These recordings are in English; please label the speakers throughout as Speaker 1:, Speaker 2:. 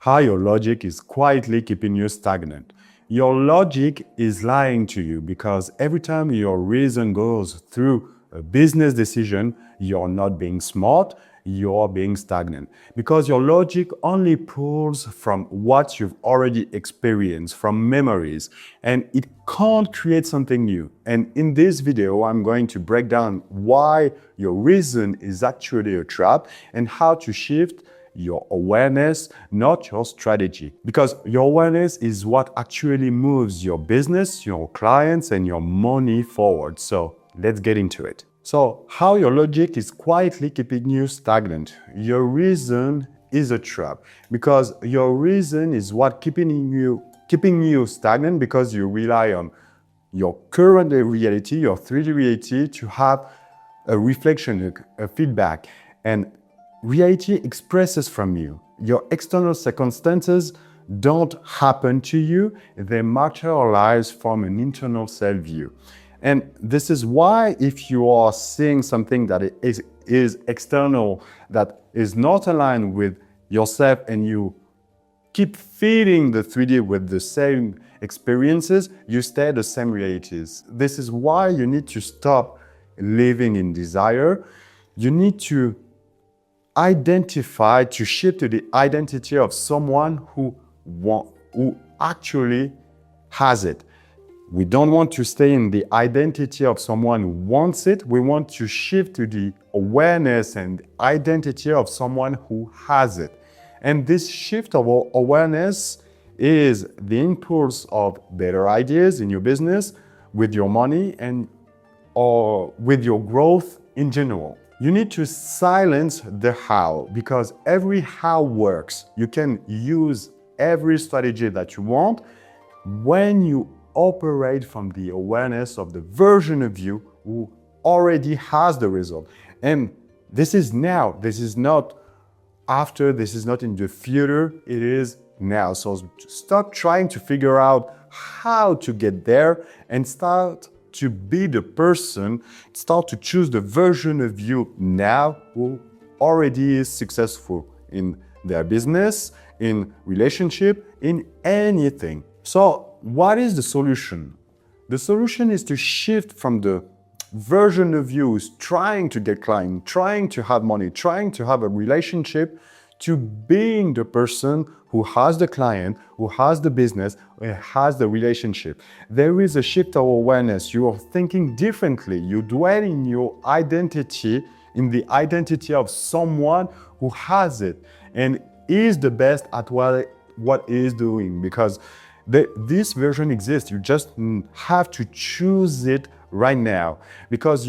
Speaker 1: how your logic is quietly keeping you stagnant. Your logic is lying to you because every time your reason goes through a business decision, you're not being smart, you're being stagnant. Because your logic only pulls from what you've already experienced, from memories, and it can't create something new. And in this video, I'm going to break down why your reason is actually a trap and how to shift your awareness, not your strategy. Because your awareness is what actually moves your business, your clients, and your money forward. So let's get into it. So how your logic is quietly keeping you stagnant. Your reason is a trap because your reason is what keeping you stagnant because you rely on your current reality, your 3D reality to have a reflection, a feedback. And reality expresses from you. Your external circumstances don't happen to you, they materialize from an internal self-view. And this is why if you are seeing something that is external, that is not aligned with yourself, and you keep feeding the 3D with the same experiences, you stay the same realities. This is why you need to stop living in desire. You need to shift to the identity of someone who actually has it. We don't want to stay in the identity of someone who wants it. We want to shift to the awareness and identity of someone who has it. And this shift of awareness is the impulse of better ideas in your business, with your money, or with your growth in general. You need to silence the how, because every how works. You can use every strategy that you want when you operate from the awareness of the version of you who already has the result. And this is now, this is not after, this is not in the future, it is now. So stop trying to figure out how to get there and start to be the person, start to choose the version of you now who already is successful in their business, in relationship, in anything. So what is the solution? The solution is to shift from the version of you who's trying to get client, trying to have money, trying to have a relationship, to being the person who has the client, who has the business, who has the relationship. There is a shift of awareness. You are thinking differently. You dwell in your identity, in the identity of someone who has it and is the best at what is doing, because this version exists. You just have to choose it right now, because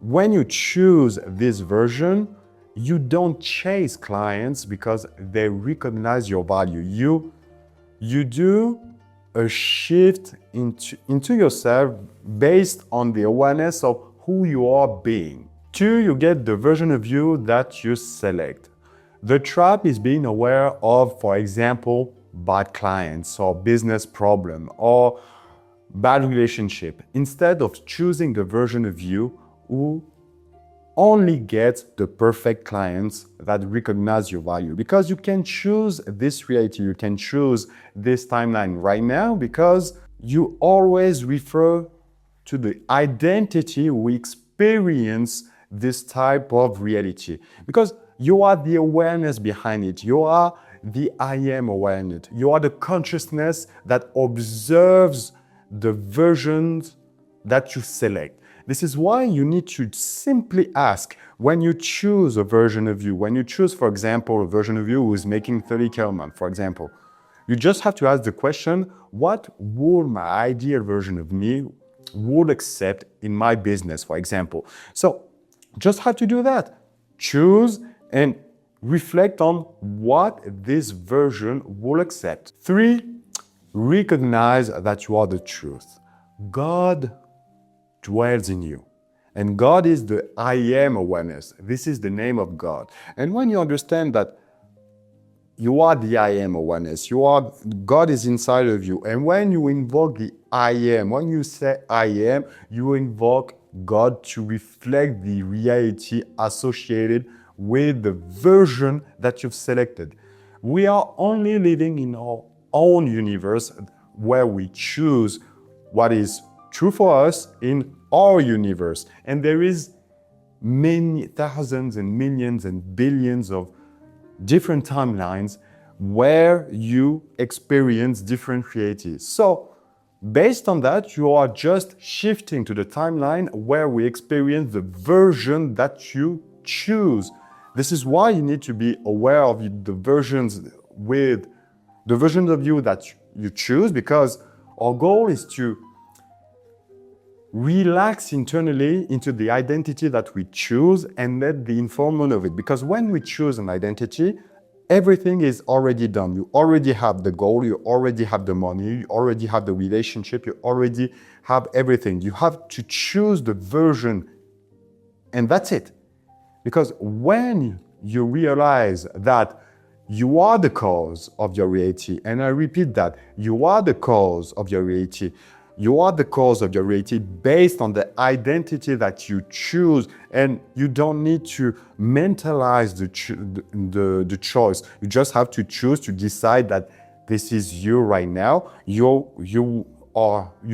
Speaker 1: when you choose this version, you don't chase clients because they recognize your value. You do a shift into yourself based on the awareness of who you are being. 2, you get the version of you that you select. The trap is being aware of, for example, bad clients or business problem or bad relationship, instead of choosing the version of you who only gets the perfect clients that recognize your value. Because you can choose this reality, you can choose this timeline right now, because you always refer to the identity we experience this type of reality. Because you are the awareness behind it. You are the I am awareness. You are the consciousness that observes the versions that you select. This is why you need to simply ask, when you choose a version of you, when you choose, for example, a version of you who is making 30K a month, for example, you just have to ask the question, what would my ideal version of me would accept in my business, for example? So just have to do that. Choose and reflect on what this version will accept. 3, recognize that you are the truth. God dwells in you. And God is the I am awareness. This is the name of God. And when you understand that you are the I am awareness, God is inside of you. And when you invoke the I am, when you say I am, you invoke God to reflect the reality associated with the version that you've selected. We are only living in our own universe where we choose what is true for us in our universe. And there is many thousands and millions and billions of different timelines where you experience different realities. So based on that, you are just shifting to the timeline where we experience the version that you choose. This is why you need to be aware of the versions of you that you choose, because our goal is to relax internally into the identity that we choose and let the information of it. Because when we choose an identity, everything is already done. You already have the goal, you already have the money, you already have the relationship, you already have everything. You have to choose the version, and that's it. Because when you realize that you are the cause of your reality, and I repeat that, you are the cause of your reality. You are the cause of your reality based on the identity that you choose, and you don't need to mentalize the choice. You just have to choose to decide that this is you right now. You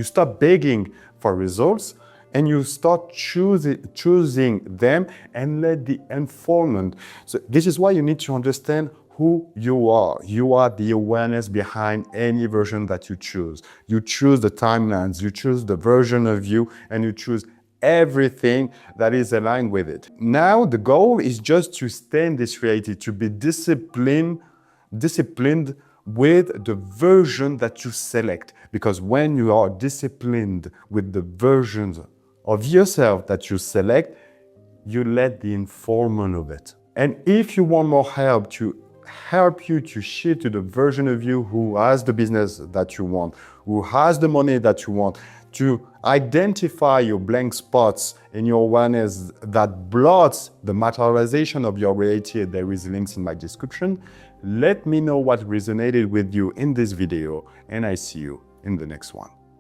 Speaker 1: stop begging for results, and you start choosing them and let the unfoldment. So this is why you need to understand who you are. You are the awareness behind any version that you choose. You choose the timelines, you choose the version of you, and you choose everything that is aligned with it. Now, the goal is just to stay in this reality, to be disciplined with the version that you select. Because when you are disciplined with the versions of yourself that you select, you let the information of it. And if you want more help to help you to shift to the version of you who has the business that you want, who has the money that you want, to identify your blank spots in your awareness that blocks the materialization of your reality, there is links in my description. Let me know what resonated with you in this video, and I see you in the next one.